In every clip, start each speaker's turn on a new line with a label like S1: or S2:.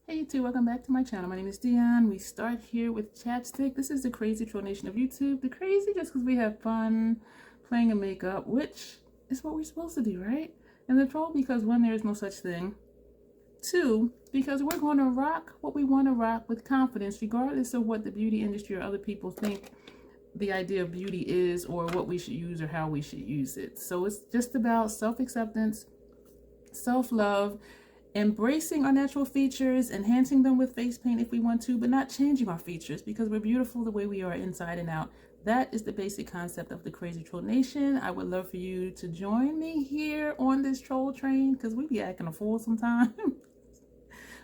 S1: Hey YouTube, welcome back to my channel. My name is Dion. We start here with Chapstick. This is the crazy troll nation of YouTube. The crazy just because we have fun playing in makeup, which is what we're supposed to do, right? And the troll because one, there is no such thing. Two, because we're going to rock what we want to rock with confidence, regardless of what the beauty industry or other people think the idea of beauty is, or what we should use or how we should use it. So it's just about self-acceptance, self-love, embracing our natural features, enhancing them with face paint if we want to, but not changing our features because we're beautiful the way we are inside and out. That is the basic concept of the Crazy Troll Nation. I would love for you to join me here on this troll train because we be acting a fool sometimes.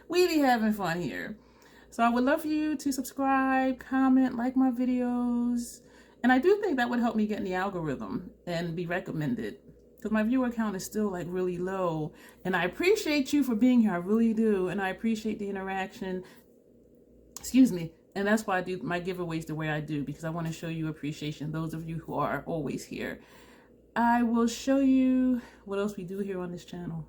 S1: We be having fun here. So I would love for you to subscribe, comment, like my videos. And I do think that would help me get in the algorithm and be recommended, because my viewer count is still like really low. And I appreciate you for being here. I really do. And I appreciate the interaction. Excuse me. And that's why I do my giveaways the way I do, because I want to show you appreciation, those of you who are always here. I will show you what else we do here on this channel.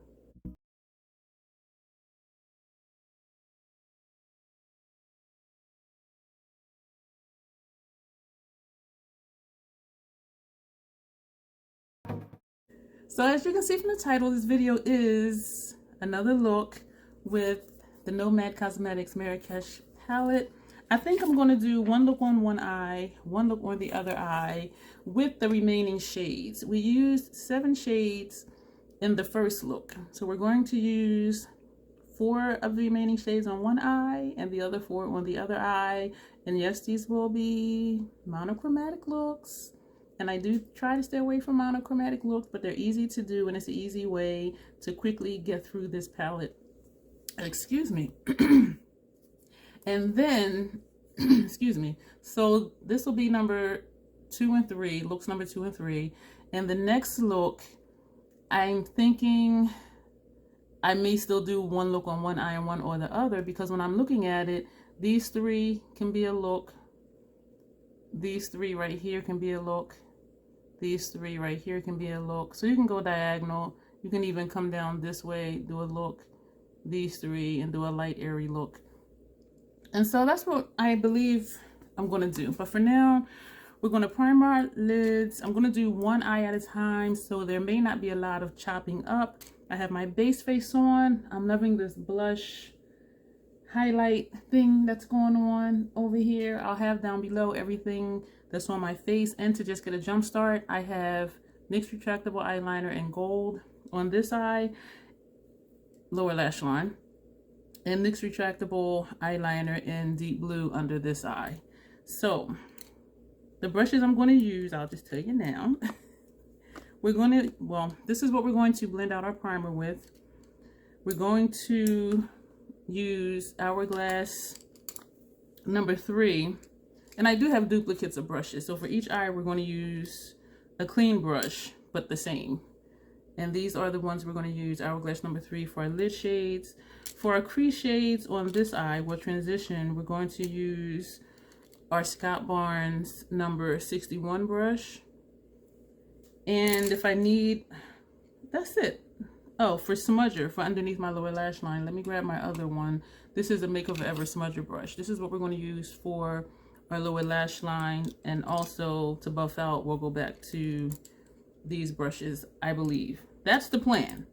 S1: So as you can see from the title, this video is another look with the Nomad Cosmetics Marrakesh palette. I think I'm going to do one look on one eye, one look on the other eye with the remaining shades. We used 7 shades in the first look. So we're going to use 4 of the remaining shades on one eye and the other 4 on the other eye. And yes, these will be monochromatic looks. And I do try to stay away from monochromatic looks, but they're easy to do, and it's an easy way to quickly get through this palette. Excuse me. And then, excuse me. So this will be number 2 and 3, looks number 2 and 3. And the next look, I'm thinking I may still do one look on one eye and one or the other, because when I'm looking at it, these 3 can be a look. These 3 right here can be a look. These 3 right here can be a look. So you can go diagonal. You can even come down this way, do a look. These 3 and do a light airy look. And so that's what I believe I'm going to do. But for now, we're going to prime our lids. I'm going to do one eye at a time, so there may not be a lot of chopping up. I have my base face on. I'm loving this blush highlight thing that's going on over here. I'll have down below everything that's on my face. And to just get a jump start, I have NYX retractable eyeliner in gold on this eye, lower lash line, and NYX retractable eyeliner in deep blue under this eye. So the brushes I'm going to use, I'll just tell you now. We're going to, well, this is what we're going to blend out our primer with. We're going to use Hourglass number 3, and I do have duplicates of brushes, so for each eye we're going to use a clean brush but the same, and these are the ones we're going to use. Hourglass number 3 for our lid shades. For our crease shades on this eye, we'll transition. We're going to use our Scott Barnes number 61 brush, and if I need, that's it. Oh, for smudger, for underneath my lower lash line, let me grab my other one. This is a Makeup Forever smudger brush. This is what we're going to use for our lower lash line, and also to buff out, we'll go back to these brushes, I believe. That's the plan.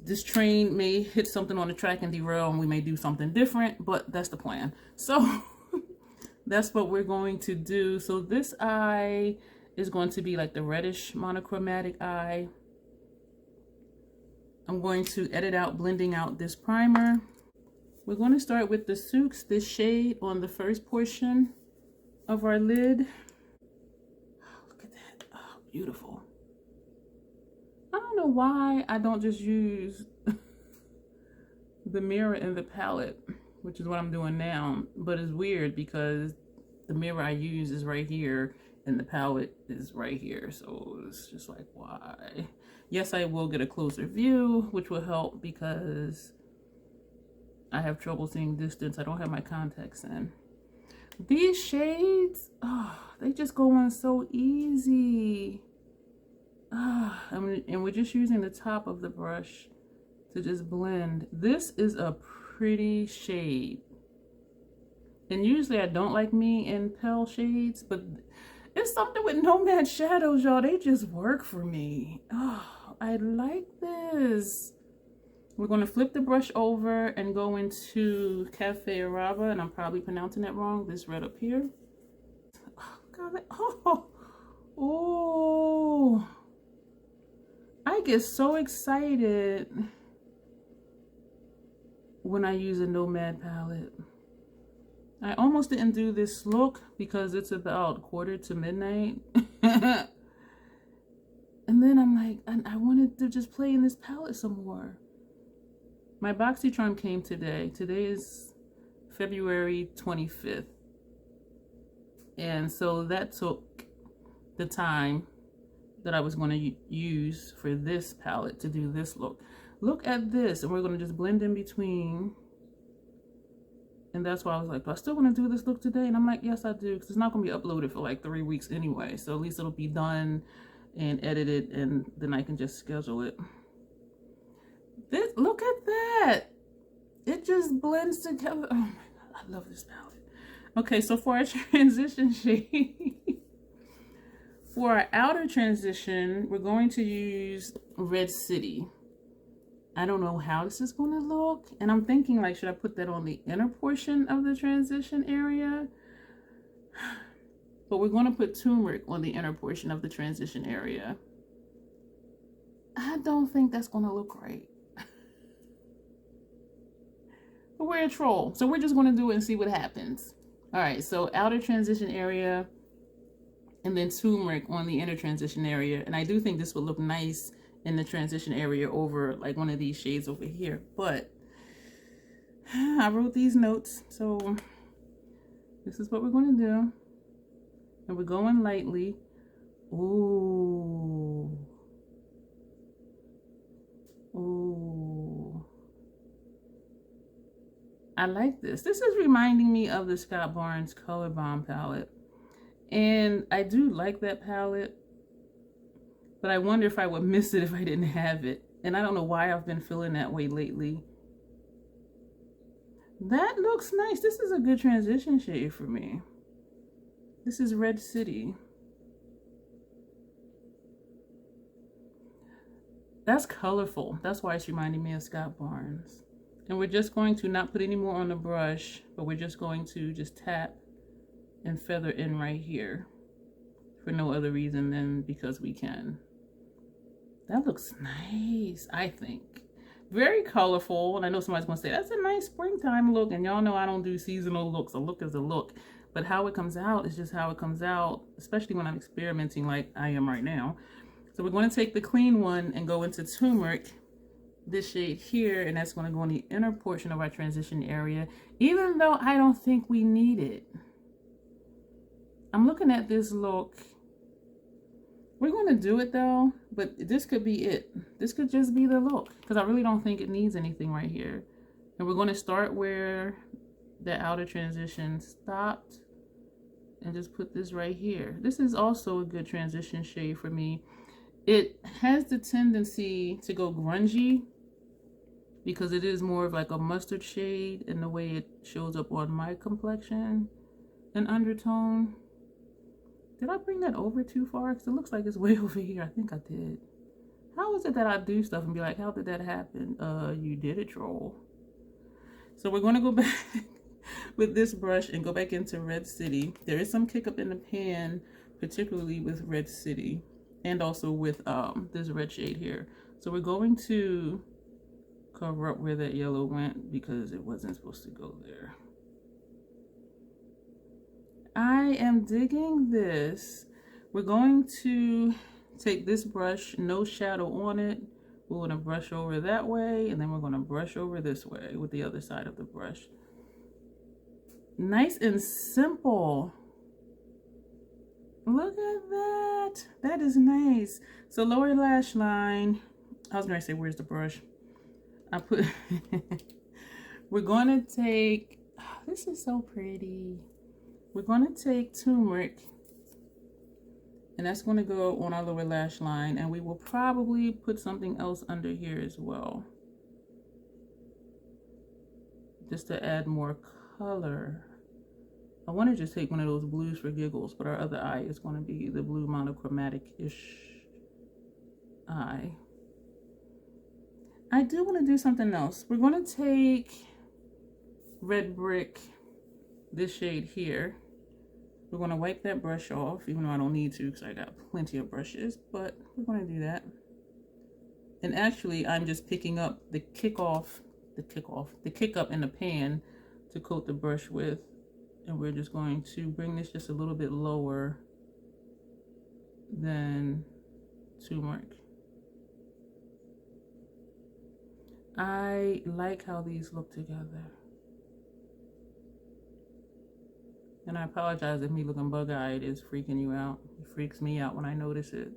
S1: This train may hit something on the track and derail, and we may do something different, but that's the plan. So that's what we're going to do. So this eye is going to be like the reddish monochromatic eye. I'm going to edit out, blending out this primer. We're going to start with the Souks, this shade on the first portion of our lid. Oh, look at that. Oh, beautiful. I don't know why I don't just use the mirror in the palette, which is what I'm doing now. But it's weird because the mirror I use is right here and the palette is right here. So it's just like, why? Yes, I will get a closer view, which will help because I have trouble seeing distance. I don't have my contacts in. These shades, oh, they just go on so easy. And we're just using the top of the brush to just blend. This is a pretty shade. And usually I don't like me in pale shades, but it's something with Nomad shadows, y'all. They just work for me. Oh, I like this. We're going to flip the brush over and go into Café Arabe, and I'm probably pronouncing that wrong, this red up here. Oh, God, oh, I get so excited when I use a Nomad palette. I almost didn't do this look because it's about 1:45 midnight. And then I'm like, I wanted to just play in this palette some more. My BoxyCharm came today. Today is February 25th. And so that took the time that I was going to use for this palette to do this look. Look at this, and we're going to just blend in between. And that's why I was like, do I still want to do this look today? And I'm like, yes, I do, because it's not going to be uploaded for like 3 weeks anyway. So at least it'll be done and edited, and then I can just schedule it. This, look at that. It just blends together. Oh my God, I love this palette. Okay, so for our transition shade, for our outer transition, we're going to use Red City. I don't know how this is going to look, and I'm thinking, like, should I put that on the inner portion of the transition area? But we're going to put Tumeric on the inner portion of the transition area. I don't think that's going to look right. But we're a troll, so we're just going to do it and see what happens. All right, so outer transition area, and then Tumeric on the inner transition area. And I do think this would look nice in the transition area over like one of these shades over here, but I wrote these notes, so this is what we're going to do. And we're going lightly. Ooh. Ooh. I like this. This is reminding me of the Scott Barnes Color Bomb palette. And I do like that palette, but I wonder if I would miss it if I didn't have it. And I don't know why I've been feeling that way lately. That looks nice. This is a good transition shade for me. This is Red City. That's colorful. That's why it's reminding me of Scott Barnes. And we're just going to not put any more on the brush, but we're just going to just tap and feather in right here for no other reason than because we can. That looks nice, I think. Very colorful, and I know somebody's gonna say, that's a nice springtime look, and y'all know I don't do seasonal looks. A look is a look, but how it comes out is just how it comes out, especially when I'm experimenting like I am right now. So we're gonna take the clean one and go into Tumeric, this shade here, and that's gonna go in the inner portion of our transition area, even though I don't think we need it. I'm looking at this look. We're going to do it though, but this could be it. This could just be the look, because I really don't think it needs anything right here. And we're going to start where the outer transition stopped and just put this right here. This is also a good transition shade for me. It has the tendency to go grungy because it is more of like a mustard shade in the way it shows up on my complexion and undertone. Did I bring that over too far? Because it looks like it's way over here. I think I did. How is it that I do stuff and be like, how did that happen? You did it, troll. So we're going to go back with this brush and go back into Red City. There is some kick up in the pan, particularly with Red City and also with this red shade here. So we're going to cover up where that yellow went because it wasn't supposed to go there. I am digging this. We're going to take this brush, no shadow on it. We're going to brush over that way, and then we're going to brush over this way with the other side of the brush. Nice and simple. Look at that. That is nice. So lower lash line. I was going to say, where's the brush? I put... We're going to take... Oh, this is so pretty. We're going to take Tumeric, and that's going to go on our lower lash line, and we will probably put something else under here as well. just to add more color. I want to just take one of those blues for giggles, but our other eye is going to be the blue monochromatic-ish eye. I do want to do something else. We're going to take Red Brick, this shade here. We're going to wipe that brush off, even though I don't need to because I got plenty of brushes, but we're going to do that. And actually, I'm just picking up the kick up in the pan to coat the brush with. And we're just going to bring this just a little bit lower than Tumeric. I like how these look together. And I apologize if me looking bug-eyed is freaking you out. It freaks me out when I notice it.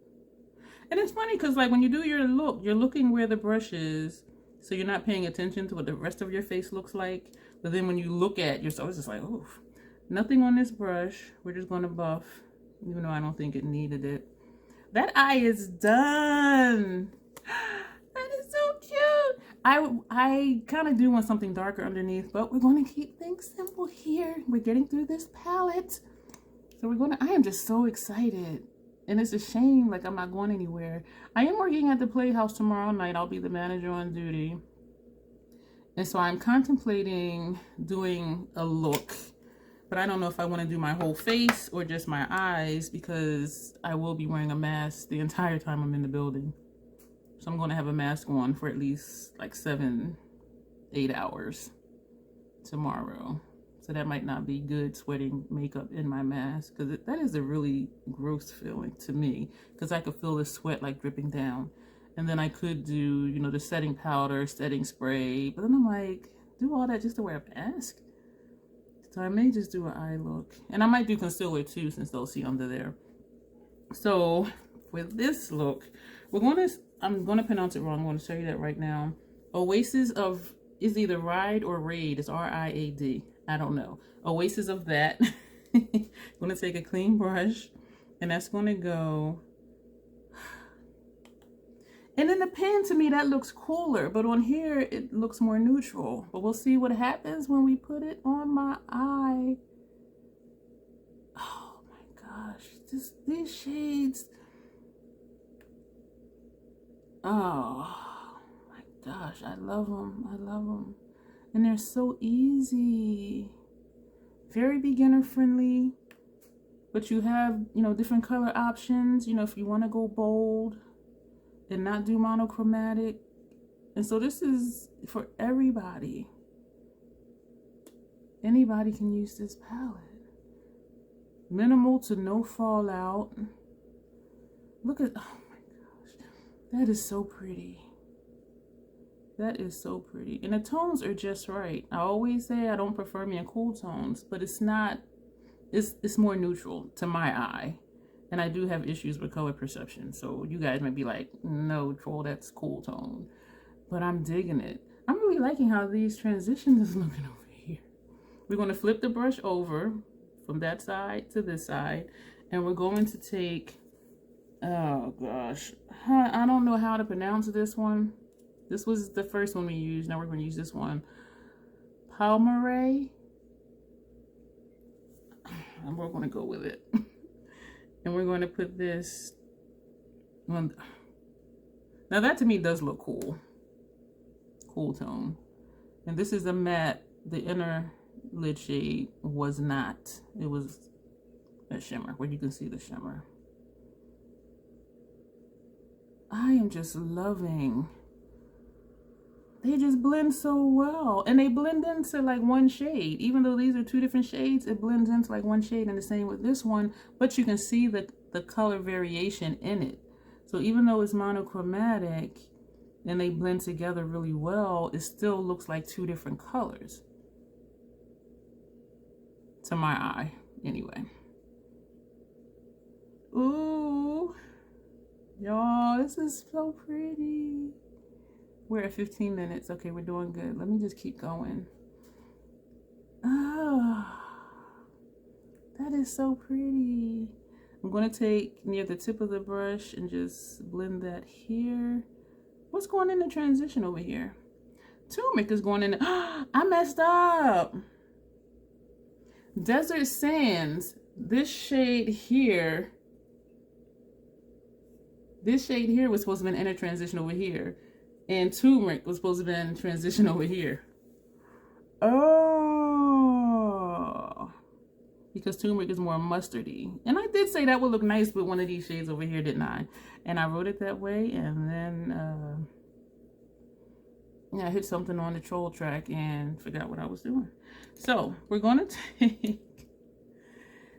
S1: And it's funny because like when you do your look, you're looking where the brush is, so you're not paying attention to what the rest of your face looks like. But then when you look at yourself, it's just like, oof. Nothing on this brush. We're just going to buff, even though I don't think it needed it. That eye is done. That is so cute. I kind of do want something darker underneath, but we're going to keep things simple here. We're getting through this palette. So I am just so excited. And it's a shame, like I'm not going anywhere. I am working at the Playhouse tomorrow night. I'll be the manager on duty. And so I'm contemplating doing a look, but I don't know if I want to do my whole face or just my eyes because I will be wearing a mask the entire time I'm in the building. So I'm going to have a mask on for at least like 7-8 hours tomorrow. So that might not be good, sweating makeup in my mask, because that is a really gross feeling to me, because I could feel the sweat like dripping down. And then I could do, you know, the setting powder, setting spray, but then I'm like, do all that just to wear a mask? So I may just do an eye look. And I might do concealer too, since they'll see under there. So with this look, I'm going to pronounce it wrong. I'm going to show you that right now. Oasis of, is either Riad or Raid. It's R-I-A-D. I don't know. Oasis of that. I'm going to take a clean brush, and that's going to go. And in the pen, to me, that looks cooler. But on here, it looks more neutral. But we'll see what happens when we put it on my eye. Oh my gosh. These shades. Oh my gosh. I love them. I love them. And they're so easy. Very beginner friendly. But you have, you know, different color options. You know, if you want to go bold and not do monochromatic. And so this is for everybody. Anybody can use this palette. Minimal to no fallout. Look at, oh my gosh. That is so pretty. That is so pretty. And the tones are just right. I always say I don't prefer me in cool tones, but it's not, it's more neutral to my eye. And I do have issues with color perception. So you guys might be like, no, Troll, that's cool tone. But I'm digging it. I'm really liking how these transitions is looking over here. We're going to flip the brush over from that side to this side. And we're going to take, oh gosh, I don't know how to pronounce this one. This was the first one we used. Now we're going to use this one. Palmeraie. And we're going to go with it. And we're going to put this on. Now that to me does look cool. Cool tone. And this is a matte. The inner lid shade was not. It was a shimmer, where you can see the shimmer. I am just loving. They just blend so well. And they blend into like one shade. Even though these are two different shades, it blends into like one shade, and the same with this one. But you can see the color variation in it. So even though it's monochromatic and they blend together really well, it still looks like two different colors. To my eye, anyway. Ooh. Y'all, this is so pretty. We're at 15 minutes. Okay, we're doing good. Let me just keep going. Oh, that is so pretty. I'm going to take near the tip of the brush and just blend that here. What's going in the transition over here? Turmeric is going in. I messed up. Desert Sands. This shade here was supposed to be an inner transition over here. And turmeric was supposed to be in transition over here. Oh. Because turmeric is more mustardy. And I did say that would look nice with one of these shades over here, didn't I? And I wrote it that way, and then yeah, I hit something on the troll track and forgot what I was doing. So we're gonna take,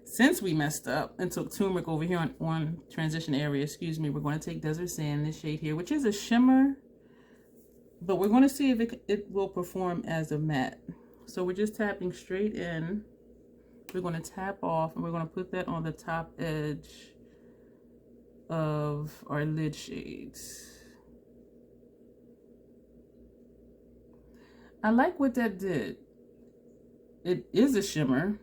S1: since we messed up and took turmeric over here on transition area, excuse me, we're gonna take Desert Sand, this shade here, which is a shimmer, but we're gonna see if it will perform as a matte. So we're just tapping straight in. We're gonna tap off and we're gonna put that on the top edge of our lid shades. I like what that did. It is a shimmer,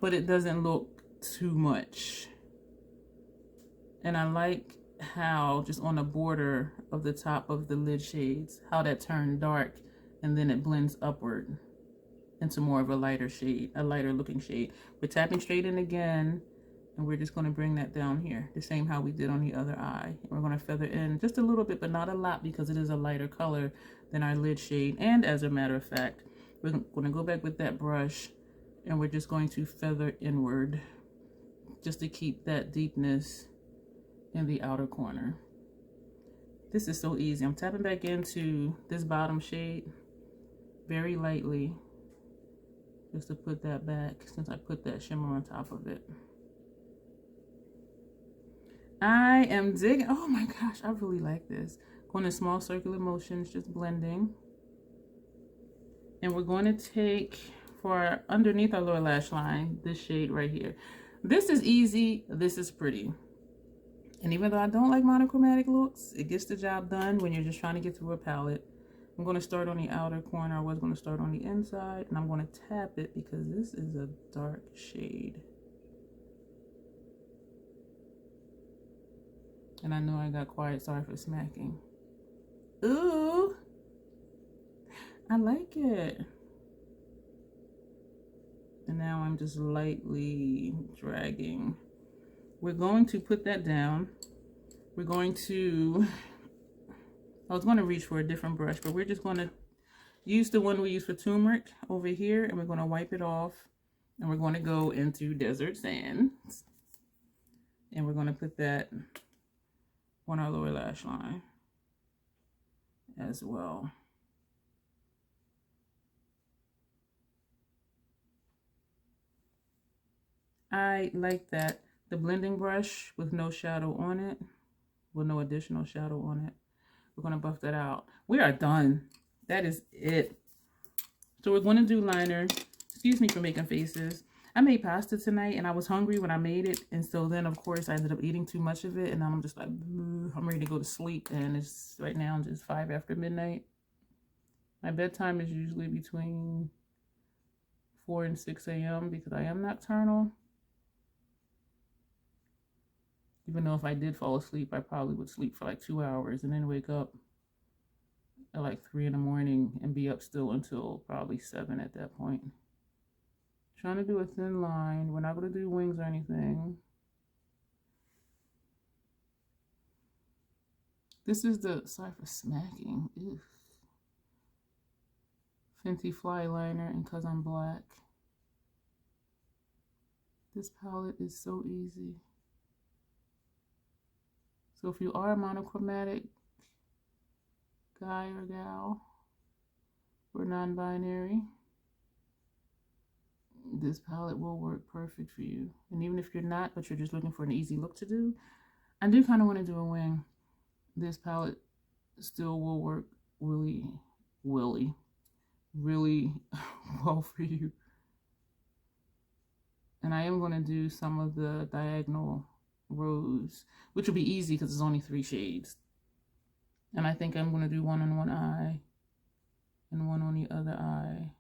S1: but it doesn't look too much. And I like how just on the border of the top of the lid shades, how that turned dark and then it blends upward into more of a lighter shade, a lighter looking shade. We're tapping straight in again, and we're just going to bring that down here, the same how we did on the other eye. We're going to feather in just a little bit, but not a lot, because it is a lighter color than our lid shade. And as a matter of fact, we're going to go back with that brush, and we're just going to feather inward just to keep that deepness in the outer corner. This is so easy. I'm tapping back into this bottom shade very lightly, just to put that back, since I put that shimmer on top of it. I am digging. Oh my gosh, I really like this. Going in small circular motions, just blending. And we're going to take, for underneath our lower lash line, this shade right here. This is easy. This is pretty. And even though I don't like monochromatic looks, it gets the job done when you're just trying to get through a palette. I'm going to start on the outer corner. I was going to start on the inside, and I'm going to tap it because this is a dark shade. And I know I got quiet, sorry for smacking. Ooh, I like it. And now I'm just lightly dragging. We're going to put that down. We're going to, I was going to reach for a different brush, but we're just going to use the one we use for turmeric over here, and we're going to wipe it off, and we're going to go into Desert Sands, and we're going to put that on our lower lash line as well. I like that. The blending brush with no shadow on it, with no additional shadow on it. We're going to buff that out. We are done. That is it. So we're going to do liner. Excuse me for making faces. I made pasta tonight and I was hungry when I made it. And so then, of course, I ended up eating too much of it. And I'm just like, I'm ready to go to sleep. And it's right now just 5 after midnight. My bedtime is usually between 4 and 6 a.m. because I am nocturnal. Even though if I did fall asleep, I probably would sleep for like 2 hours and then wake up at like 3 in the morning and be up still until probably 7 at that point. Trying to do a thin line. We're not going to do wings or anything. This is the, sorry for smacking. Ew. Fenty Fly Liner, and Cause I'm Black. This palette is so easy. So if you are a monochromatic guy or gal, or non-binary, this palette will work perfect for you. And even if you're not, but you're just looking for an easy look to do, I do kind of want to do a wing. This palette still will work really well for you. And I am going to do some of the diagonal rows, which will be easy because it's only 3 shades. And I think I'm going to do one on one eye and one on the other eye.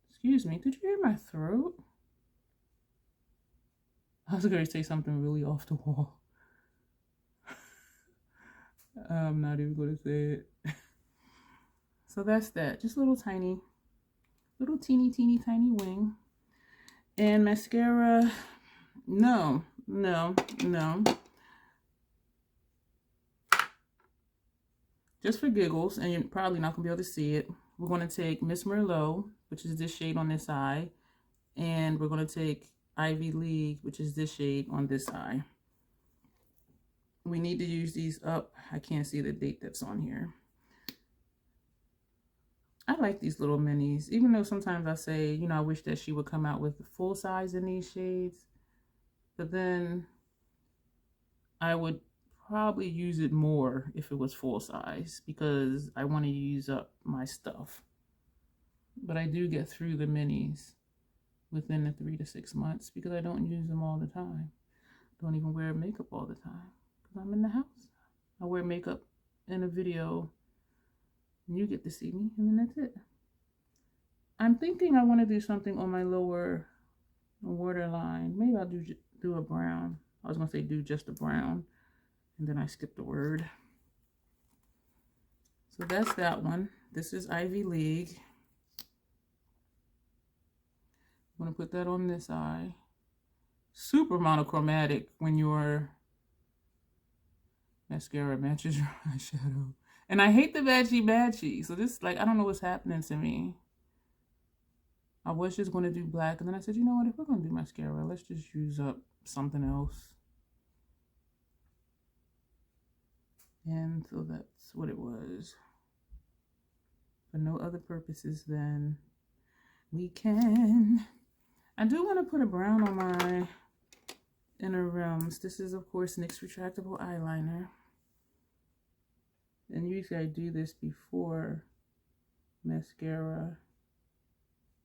S1: Excuse me, did you hear my throat? I was going to say something really off the wall. I'm not even going to say it. So that's that. Just little teeny tiny wing. And mascara, no. Just for giggles, and you're probably not gonna be able to see it. We're gonna take Miss Merlot, which is this shade on this eye, and we're gonna take Ivy League, which is this shade on this eye. We need to use these up. I can't see the date that's on here. I like these little minis, even though sometimes I say, you know, I wish that she would come out with the full size in these shades, but then I would probably use it more if it was full size because I want to use up my stuff. But I do get through the minis within the 3 to 6 months because I don't use them all the time. Don't even wear makeup all the time because I'm in the house. I wear makeup in a video and you get to see me, and then that's it. I'm thinking I want to do something on my lower waterline. Maybe I'll do a brown. I was going to say do just a brown, and then I skipped the word. So that's that one. This is Ivy League. I'm going to put that on this eye. Super monochromatic when your mascara matches your eyeshadow. And I hate the matchy. So this, like, I don't know what's happening to me. I was just going to do black, and then I said, you know what, if we're going to do mascara, let's just use up something else. And so that's what it was. For no other purposes than we can. I do want to put a brown on my inner rims. This is, of course, NYX retractable eyeliner. And usually I do this before mascara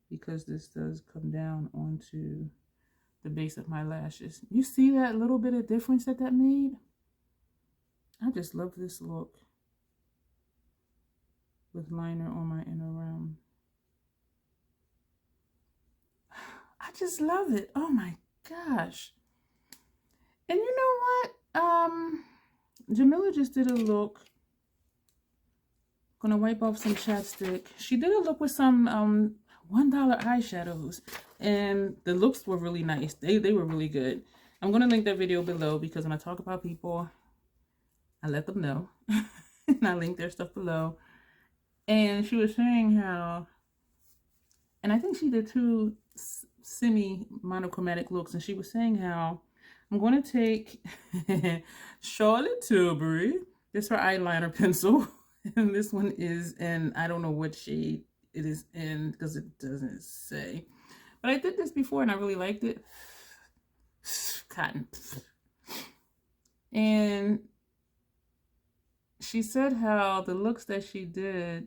S1: because this does come down onto the base of my lashes. You see that little bit of difference that made? I just love this look with liner on my inner rim. I just love it. Oh my gosh. And you know what? Jamila just did a look. Gonna wipe off some chapstick. She did a look with some $1 eyeshadows, and the looks were really nice. They were really good. I'm gonna link that video below because when I talk about people, I let them know. And I link their stuff below. And she was saying how, and I think she did 2 semi-monochromatic looks, and she was saying how I'm going to take Charlotte Tilbury. This is her eyeliner pencil. And this one is in, I don't know what shade it is in because it doesn't say. But I did this before and I really liked it. Cotton. And she said how the looks that she did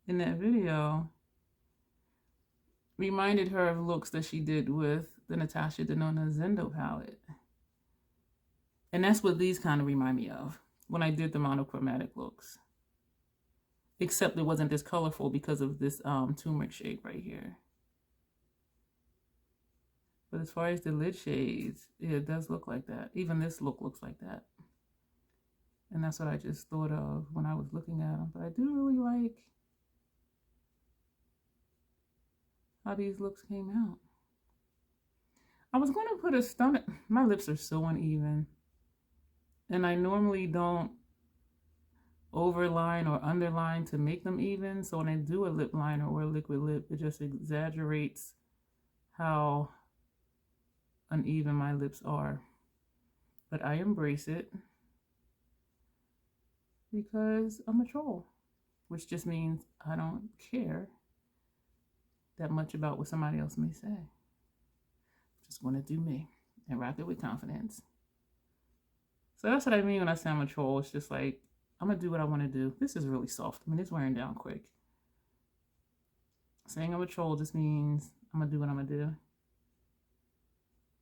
S1: in that video reminded her of looks that she did with the Natasha Denona Zendo palette. And that's what these kind of remind me of when I did the monochromatic looks. Except it wasn't this colorful because of this turmeric shade right here. But as far as the lid shades, yeah, it does look like that. Even this look looks like that. And that's what I just thought of when I was looking at them. But I do really like how these looks came out. I was going to put a stunner. My lips are so uneven. And I normally don't overline or underline to make them even. So when I do a lip liner or a liquid lip, it just exaggerates how uneven my lips are. But I embrace it because I'm a troll, which just means I don't care that much about what somebody else may say. Just want to do me and rock it with confidence. So that's what I mean when I say I'm a troll. It's just like, I'm going to do what I want to do. This is really soft. I mean, it's wearing down quick. Saying I'm a troll just means I'm going to do what I'm going to do.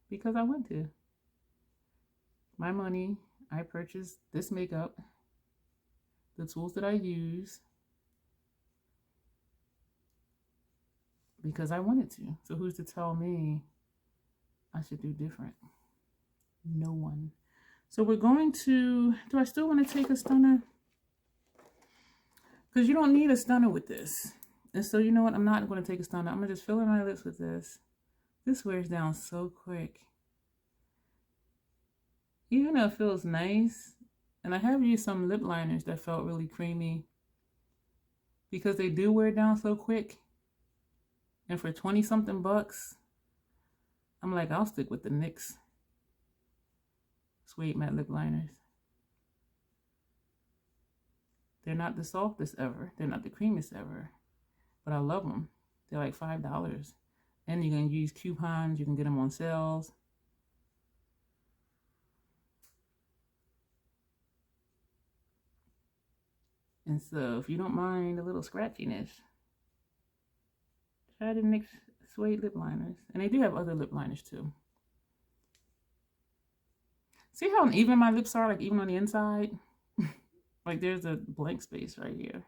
S1: Because I want to. My money, I purchased this makeup. The tools that I use. Because I wanted to. So who's to tell me I should do different? No one. So we're going to, do I still want to take a stunner? Because you don't need a stunner with this. And so you know what? I'm not going to take a stunner. I'm going to just fill in my lips with this. This wears down so quick. Even though it feels nice. And I have used some lip liners that felt really creamy. Because they do wear down so quick. And for 20 something bucks, I'm like, I'll stick with the NYX Suede Matte Lip Liners. They're not the softest ever. They're not the creamiest ever. But I love them. They're like $5. And you can use coupons. You can get them on sales. And so if you don't mind a little scratchiness, try the NYX Suede Lip Liners. And they do have other lip liners too. See how uneven my lips are, like even on the inside? Like there's a blank space right here.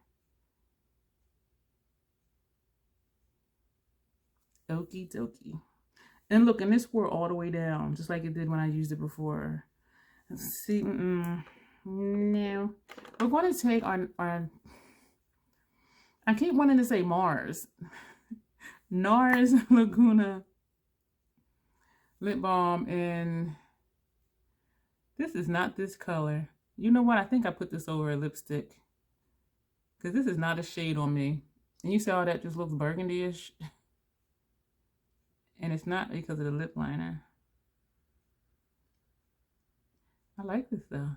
S1: Okie dokie. And look, and this wore all the way down, just like it did when I used it before. Let's see, no. We're going to take our I keep wanting to say Mars. NARS Laguna lip balm, and this is not this color. You know what? I think I put this over a lipstick because this is not a shade on me. And you see how that just looks burgundy-ish? And it's not because of the lip liner. I like this though.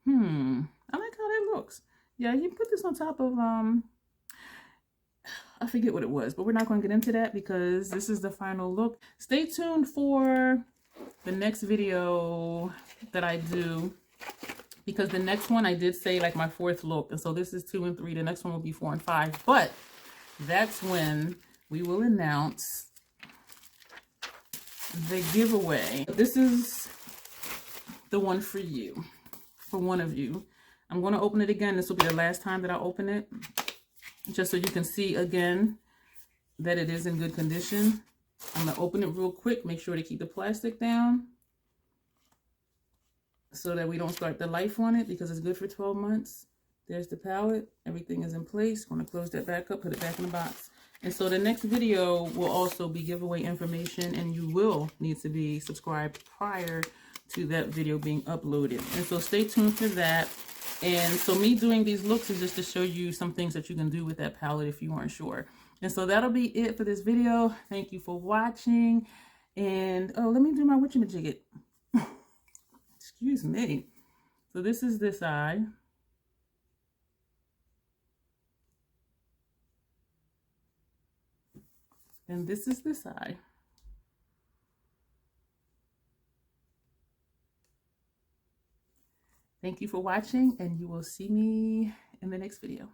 S1: I like how that looks. Yeah, you put this on top of, I forget what it was, but we're not going to get into that because this is the final look. Stay tuned for the next video that I do, because the next one I did say like my 4th look. And so this is 2 and 3. The next one will be 4 and 5. But that's when we will announce the giveaway. This is the one for you, for one of you. I'm going to open it again. This will be the last time that I open it, just so you can see again that it is in good condition. I'm going to open it real quick. Make sure to keep the plastic down so that we don't start the life on it, because it's good for 12 months. There's the palette. Everything is in place. I'm going to close that back up, put it back in the box. And so the next video will also be giveaway information, and you will need to be subscribed prior to that video being uploaded. And so stay tuned for that. And so me doing these looks is just to show you some things that you can do with that palette if you weren't sure. And so that'll be it for this video. Thank you for watching. And oh, let me do my witchamajigget. Excuse me. So this is this eye. And this is this eye. Thank you for watching, and you will see me in the next video.